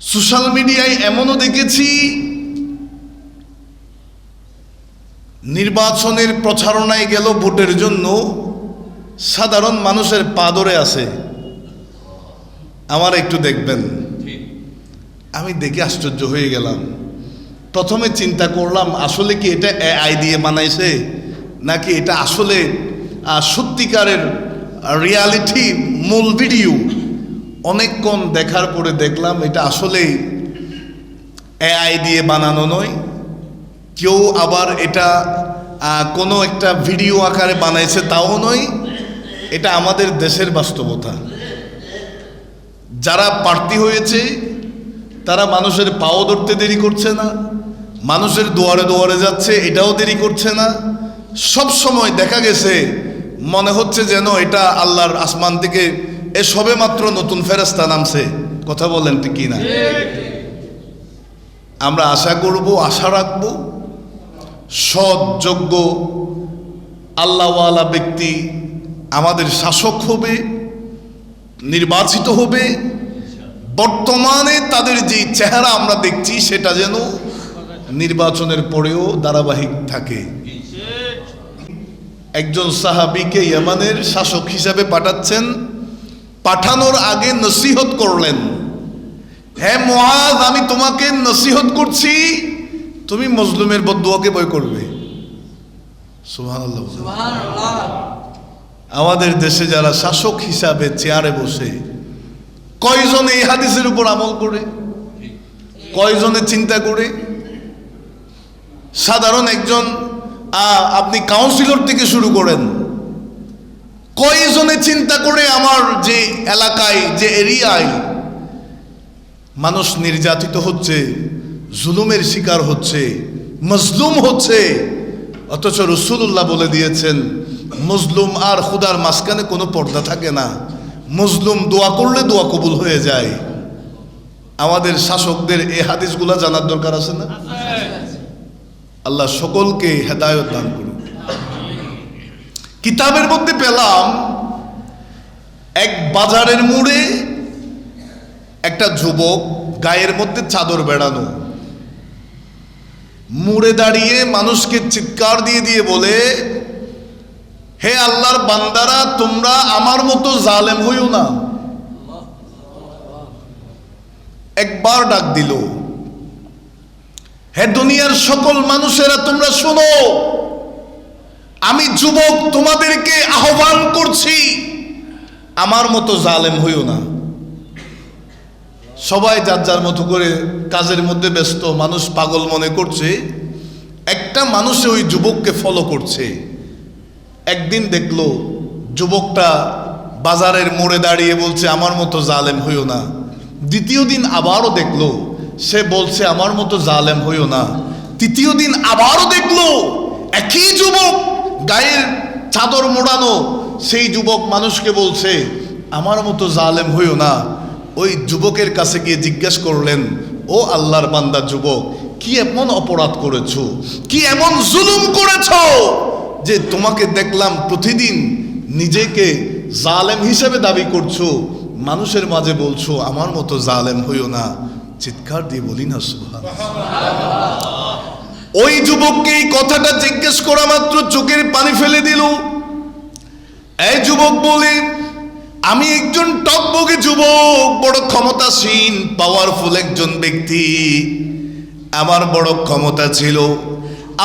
Social মিডিয়ায় এমনও দেখেছি নির্বাচনের প্রচারণায় গেল ভোটের জন্য, সাধারণ মানুষের পা ধরে আছে, আমার একটু দেখবেন। আমি দেখে আশ্চর্য হয়ে গেলাম। প্রথমে চিন্তা করলাম আসলে কি এটা এআই দিয়ে বানাইছে নাকি এটা আসলে সত্যিকারের রিয়ালিটি মূল ভিডিও। অনেকক্ষণ দেখার পরে দেখলাম এটা আসলেই এআই দিয়ে বানানো নয়, কেউ আবার এটা কোনো একটা ভিডিও আকারে বানাইছে তাও নয়, এটা আমাদের দেশের বাস্তবতা। যারা প্রার্থী হয়েছে তারা মানুষের পাও ধরতে দেরি করছে না, মানুষের দুয়ারে দুয়ারে যাচ্ছে, এটাও দেরি করছে না। সব সময় দেখা গেছে মনে হচ্ছে যেন এটা আল্লাহর আসমান থেকে সবে মাত্র নতুন ফেরেশতা নামছে। কথা বলেন ঠিক কি না? আমরা আশা করব, আশা রাখব সৎ যোগ্য আল্লাহওয়ালা ব্যক্তি আমাদের শাসক হবে, নির্বাচিত হবে। বর্তমানে তাদের যে চেহারা আমরা দেখছি সেটা যেন নির্বাচনের পরেও ধারাবাহিক থাকে। একজন সাহাবীকে ইয়েমানের শাসক হিসাবে পাঠাচ্ছেন, পাঠানোর আগে নসিহত করলেন, হে মুআজ, আমি তোমাকে নসিহত করছি, তুমি মজলুমের বদদুয়াকে ভয় করবে। সুবহানাল্লাহ। আমাদের দেশে যারা শাসক হিসাবে চেয়ারে বসে, কয়জন এই হাদিসের উপর আমল করে, কয়জনে চিন্তা করে? সাধারণ একজন আপনি কাউন্সিলর থেকে শুরু করেন, কয়জনে চিন্তা করে আমার যে এলাকায়, যে এরিয়ায় মানুষ নির্যাতিত হচ্ছে, জুলুমের শিকার হচ্ছে, মজলুম হচ্ছে, অথচ রাসূলুল্লাহ বলে দিয়েছেন মজলুম আর খুদার মাঝখানে কোনো পর্দা থাকে না, মজলুম দোয়া করলে দোয়া কবুল হয়ে যায়। আমাদের শাসকদের এই হাদিসগুলা জানার দরকার আছে না? আল্লাহ সকলকে হেদায়েত দান করুন। কিতাবের মধ্যে পেলাম এক বাজারের মোড়ে একটা যুবক, গায়ের মধ্যে চাদর বেড়ানো, মোড়ে দাঁড়িয়ে মানুষকে চিৎকার দিয়ে দিয়ে বলে, হে আল্লাহর বান্দারা, তোমরা আমার মতো জালেম হইও না। একবার ডাক দিল, হে দুনিয়ার সকল মানুষেরা তোমরা শোনো, আমি যুবক তোমাদেরকে আহ্বান করছি, আমার মতো জালেম হইও না। সবাই যার যার মতো করে কাজের মধ্যে ব্যস্ত, মানুষ পাগল মনে করছে। একটা মানুষে ওই যুবককে ফলো করছে। একদিন দেখলো যুবকটা বাজারের মোড়ে দাঁড়িয়ে বলছে আমার মতো জালেম হইও না। দ্বিতীয় দিন আবারও দেখলো সে বলছে আমার মতো জালেম হইও না। তৃতীয় দিন আবারও দেখলো একই যুবক, গায়ের চাদর মোড়ানো, সেই যুবক মানুষকে বলছে আমার মতো জালেম হইও না। ওই যুবকের কাছে গিয়ে জিজ্ঞেস করলেন, ও আল্লাহর বান্দা যুবক, কি এমন অপরাধ করেছো, কি এমন জুলুম করেছো যে তোমাকে দেখলাম প্রতিদিন নিজেকে জালেম হিসেবে দাবি করছো, মানুষের মাঝে বলছো আমার মতো জালেম হইও না। চিৎকার দিয়ে বলি না সুবহানাল্লাহ। ওই যুবককে এই কথাটা জিজ্ঞেস করা মাত্র চোখের পানি ফেলে দিল। এই যুবক বলে, আমি একজন টকবগে যুবক, বড় ক্ষমতাসীন, পাওয়ারফুল একজন ব্যক্তি, আমার বড় ক্ষমতা ছিল,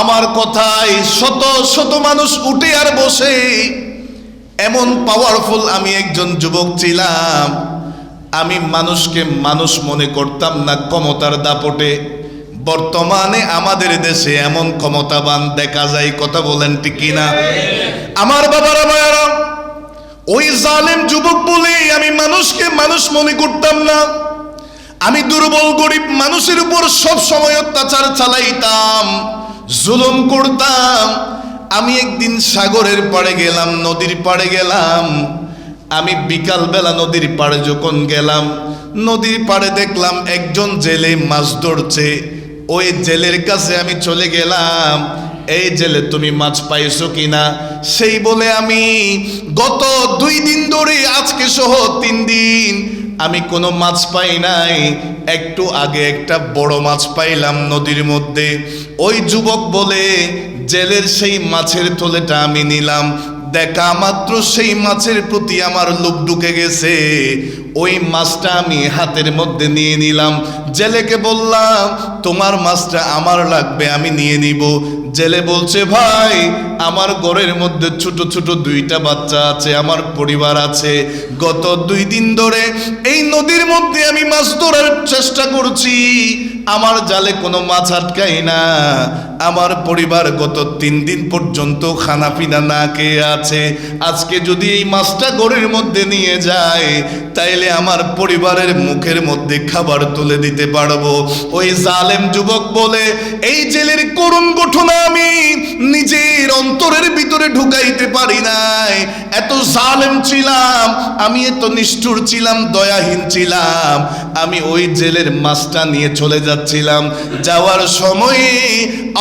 আমার কথায় শত শত মানুষ উঠে আর বসে, এমন পাওয়ারফুল আমি একজন যুবক ছিলাম। আমি মানুষকে মানুষ মনে করতাম না ক্ষমতার দাপটে। বর্তমানে আমাদের দেশে এমন ক্ষমতাবান দেখা যায়, কথা বলেন ঠিক কিনা? আমার বাবারা ভাইয়ারা, ওই জালেম যুবক বলে আমি মানুষকে মানুষ মনে করতাম না। আমি দুর্বল গরিব মানুষের উপর সব সময় অত্যাচার চালাইতাম, জুলুম করতাম। আমি একদিন সাগরের পাড়ে গেলাম, নদীর পাড়ে গেলাম। আমি বিকাল বেলা নদীর পাড়ে যখন গেলাম, নদীর পাড়ে দেখলাম একজন জেলে মাছ ধরছে। ওই জেলের কাছে আমি চলে গেলাম, এই জেলে তুমি মাছ পাইছো কিনা? সেই বলে আমি গত 2 দিন ধরে, আজকে সহ 3 দিন আমি কোনো মাছ পাই নাই, একটু আগে একটা বড় মাছ পাইলাম নদীর মধ্যে। ওই যুবক বলে, জেলের সেই মাছের থলেটা আমি নিলাম, দেখা মাত্র সেই মাছের প্রতি আমার লোভ ঢুকে গেছে। ওই মাছটা আমি হাতের মধ্যে নিয়ে নিলাম, জেলেকে বললাম তোমার মাছটা আমার লাগবে, আমি নিয়ে নিব। জেলে বলছে, ভাই আমার ঘরের মধ্যে ছোট ছোট দুইটা বাচ্চা আছে, আমার পরিবার আছে, গত 2 দিন ধরে এই নদীর মধ্যে আমি মাছ ধরার চেষ্টা করছি, আমার জালে কোনো মাছ আটকাই না, আমার পরিবার গত 3 দিন পর্যন্ত খানা পিনা না খেয়ে আছে, আজকে যদি এই মাছটা ঘরের মধ্যে নিয়ে যায় তাইলে আমার পরিবারের মুখের মধ্যে খাবার তুলে দিতে পারবো। ওই জালেম যুবক বলে, এই জেলের করুণ ঘটনা আমি নিজের অন্তরের ভিতরে ঢুকাইতে পারি নাই, এত জালেম ছিলাম আমি, এত নিষ্ঠুর ছিলাম, দয়াহীন ছিলাম। আমি ওই জেলের মাছটা নিয়ে চলে যাচ্ছিলাম, যাওয়ার সময়ে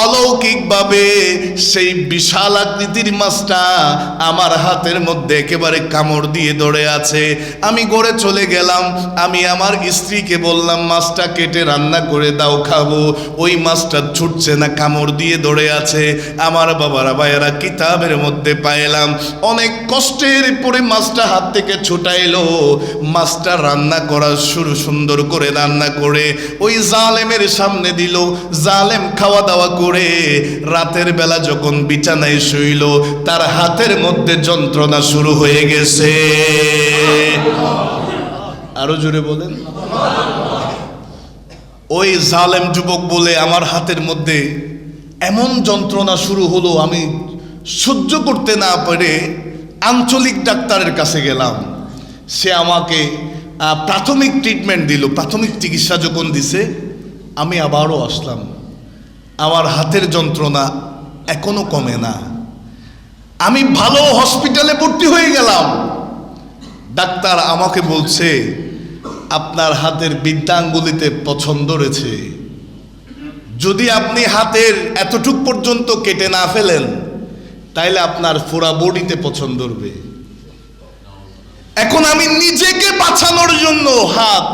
অলৌকিকভাবে সেই বিশাল আকৃতির মাছটা আমার হাতের মধ্যে একেবারে কামড় দিয়ে ধরে আছে। আমি ঘরে চলে গেলাম, আমি আমার স্ত্রীকে বললাম মাছটা কেটে রান্না করে দাও, খাবো। ওই মাছটা ছুটছে না, কামড় দিয়ে ধরে আছে। আমার বাবারা ভাইয়েরা, কিতাবের মধ্যে পাইলাম অনেক কষ্টের পরে মাছটা হাত থেকে ছুটাইলো, মাছটা রান্না করা সুন্দর করে রান্না করে ওই জালেমের সামনে দিল। জালেম খাওয়া দাওয়া করে রাতের বেলা যখন বিছানায় শুইল, তার হাতের মধ্যে যন্ত্রণা শুরু হয়ে গেছে। আরো জোরে বলেন। ওই জালেম যুবক বলে, আমার হাতের মধ্যে এমন যন্ত্রণা শুরু হলো, আমি সহ্য করতে না পারে আঞ্চলিক ডাক্তারের কাছে গেলাম। সে আমাকে প্রাথমিক ট্রিটমেন্ট দিল। প্রাথমিক চিকিৎসা যখন দিছে, আমি আবারও আসলাম। আমার হাতের যন্ত্রণা এখনো কমে না। আমি ভালো হসপিটালে ভর্তি হয়ে গেলাম। ডাক্তার আমাকে বলছে, আপনার হাতের বৃদ্ধাঙ্গুলিতে পছন্দ রয়েছে, যদি আপনি হাতের এতটুক পর্যন্ত কেটে না ফেলেন তাইলে আপনার পুরা বডিতে পছন্দ হবে। এখন আমি নিজেকে বাঁচানোর জন্য হাত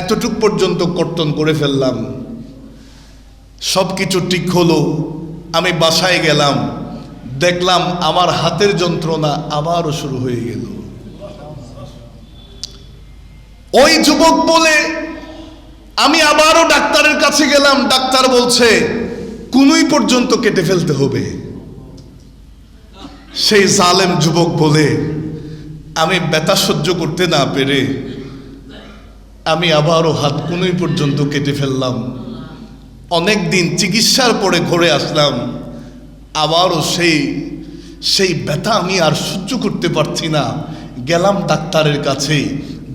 এতটুক পর্যন্ত কর্তন করে ফেললাম। সবকিছু ঠিক হলো, আমি বাসায় গেলাম, দেখলাম আমার হাতের যন্ত্রণা আবারও শুরু হয়ে গেল। ওই যুবক বলে, আমি আবারও ডাক্তারের কাছে গেলাম। ডাক্তার বলছে কুনুই পর্যন্ত কেটে ফেলতে হবে। সেই জালেম যুবক বলে, আমি ব্যথা সহ্য করতে না পেরে আমি আবারও হাত কুনুই পর্যন্ত কেটে ফেললাম। অনেক দিন চিকিৎসার পরে ঘরে আসলাম, আবারও সেই ব্যথা আমি আর সহ্য করতে পারছি না। গেলাম ডাক্তারের কাছে।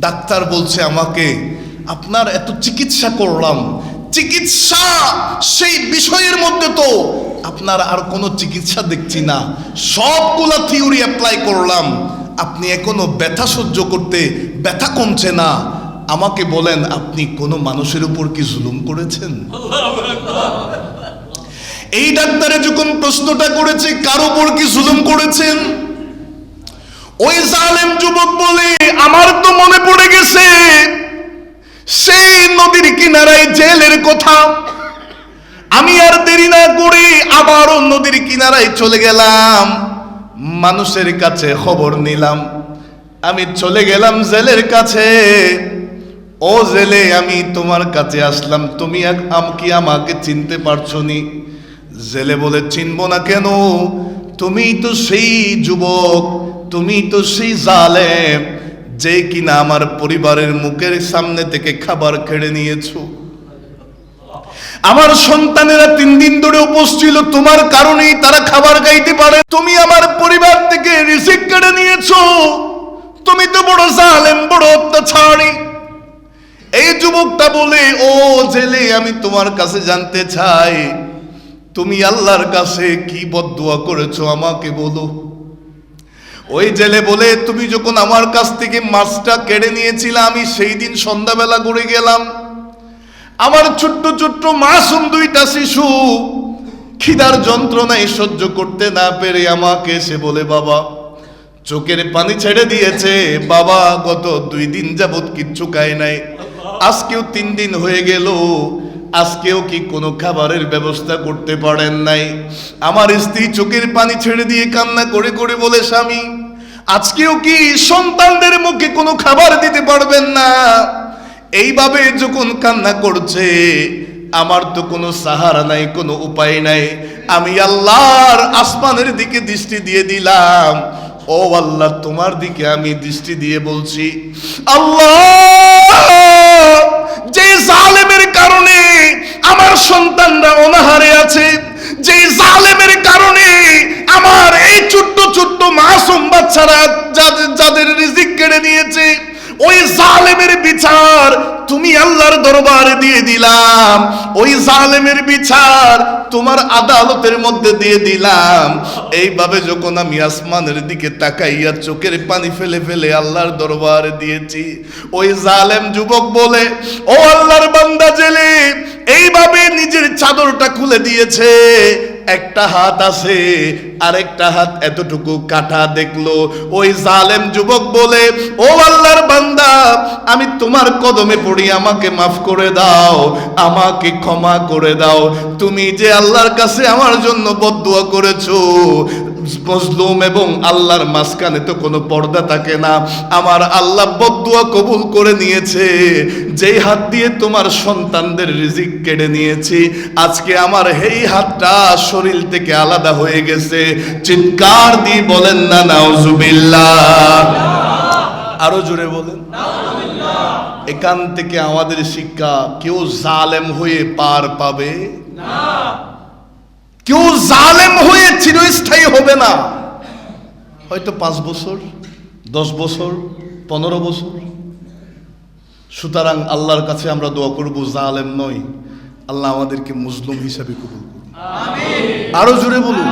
ডাক্তার বলছে আমাকে, আপনার এত চিকিৎসা করলাম, চিকিৎসা সেই বিষয়ের মধ্যে তো আপনার আর কোনো চিকিৎসা দেখছি না, সবগুলা থিওরি অ্যাপ্লাই করলাম, আপনি এখনো ব্যথা সহ্য করতে, ব্যথা কমছে না। আমাকে বলেন, আপনি কোনো মানুষের উপর কি জুলুম করেছেন? এই ডাক্তারে যখন প্রশ্নটা করেছে, কার উপর কি জুলুম করেছেন? ওই জালেম যুবক বলে, আমার তো মনে পড়ে গেছে সেই নদীর কিনারায় জেলের কথা। আমি আর দেরি না করে আবারও নদীর কিনারায় চলে গেলাম, মানুষের কাছে খবর নিলাম। আমি চলে গেলাম জেলের কাছে। ও জেলে, আমি তোমার কাছে আসলাম, তুমি কি আমাকে চিনতে পারছো নি? জেলে বলে, চিনবো না কেন? তুমি তো সেই যুবক, তুমি তো সেই জালেম যে কিনা আমার পরিবারের মুখের সামনে থেকে খাবার কেড়ে নিয়েছো। আমার সন্তানেরা 3 দিন ধরে উপোস ছিল, তোমার কারণেই তারা খাবার খাইতে পারে। তুমি আমার পরিবার থেকে রিজিক কেড়ে নিয়েছো। তুমি তো বড় জালেম, বড় অত্যাচারী। এই যুবকটা বলে, ও জেলে, আমি তোমার কাছে জানতে চাই, তুমি আল্লাহর কাছে কি বদদুয়া করেছো আমাকে বলো। ওই জেলে বলে, তুমি যখন আমার কাছ থেকে মাছটা কেড়ে নিয়েছিলে, আমি সেই দিন সন্ধ্যাবেলা ঘুরে গেলাম, আমার ছোট্ট ছোট্ট মাসুম 2টা শিশু খিদার যন্ত্রণায় সহ্য করতে না পেরে আমাকে এসে বলে, বাবা চোখের পানি ছেড়ে দিয়েছে, বাবা গত 2 দিন যাবত কিচ্ছু খায় নাই, আজকেও 3 দিন হয়ে গেল, আজকেও কি কোনো খাবারের ব্যবস্থা করতে পারেন নাই। আমার স্ত্রী চোখের পানি ছেড়ে দিয়ে কান্না করে করে বলে, স্বামী আজকেও কি সন্তানদের মুখে কোনো খাবার দিতে পারবেন না? এইভাবে যখন কান্না করছে, আমার তো কোনো সাহারা নাই, কোনো উপায় নাই। আমি আল্লাহর আসমানের দিকে দৃষ্টি দিয়ে দিলাম। ও আল্লাহ, তোমার দিকে আমি দৃষ্টি দিয়ে বলছি, আল্লাহ, যে জালেমের কারণে আমার সন্তানরা অনাহারে আছে, যে জালেমের কারণে আমার এই ছোট্ট ছোট্ট মাসুম বাচ্চারা যাদের রিজিক কেড়ে নিয়েছে, ওই জালেমের বিচার তুমি আল্লাহর দরবারে দিয়ে দিলাম, ওই জালেমের বিচার তোমার আদালতের মধ্যে দিয়ে দিলাম। এইভাবে যখন আমি আসমানের দিকে তাকাইয়া চোখের পানি ফেলে ফেলে আল্লাহর দরবারে দিয়েছি, ওই জালেম যুবক বলে, ও আল্লাহর বান্দা জেলে এইভাবে নিজের চাদরটা খুলে দিয়েছে, একটা হাত আছে আর একটা হাত এতটুকু কাটা দেখলো। ওই জালেম যুবক বলে, ও আল্লাহর বান্দা, আমি তোমার কদমে পড়ি, আমাকে মাফ করে দাও, আমাকে ক্ষমা করে দাও। তুমি যে আল্লাহর কাছে আমার জন্য বদদুয়া করেছো, মজলুম এবং আল্লাহর মাঝখানে তো কোনো পর্দা থাকে না, আমার আল্লাহ বদদুয়া কবুল করে নিয়েছে। যেই হাত দিয়ে তোমার সন্তানদের রিজিক কেড়ে নিয়েছি, আজকে আমার এই হাতটা শরীর থেকে আলাদা হয়ে গেছে। চিৎকার দিয়ে বলেন না নাউজুবিল্লাহ। আরো জোরে বলেন নাউজুবিল্লাহ। এখান থেকে আমাদের শিক্ষা, কেউ জালেম হয়ে পার পাবে না, কেউ জালেম হয়ে চিরস্থায়ী হবে না। হয়তো 5 বছর, 10 বছর, 15 বছর। সুতরাং আল্লাহর কাছে আমরা দোয়া করব, জালেম নয়, আল্লাহ আমাদেরকে মুসলিম হিসাবে কবুল করুন। আমিন। আরো জোরে বলুন।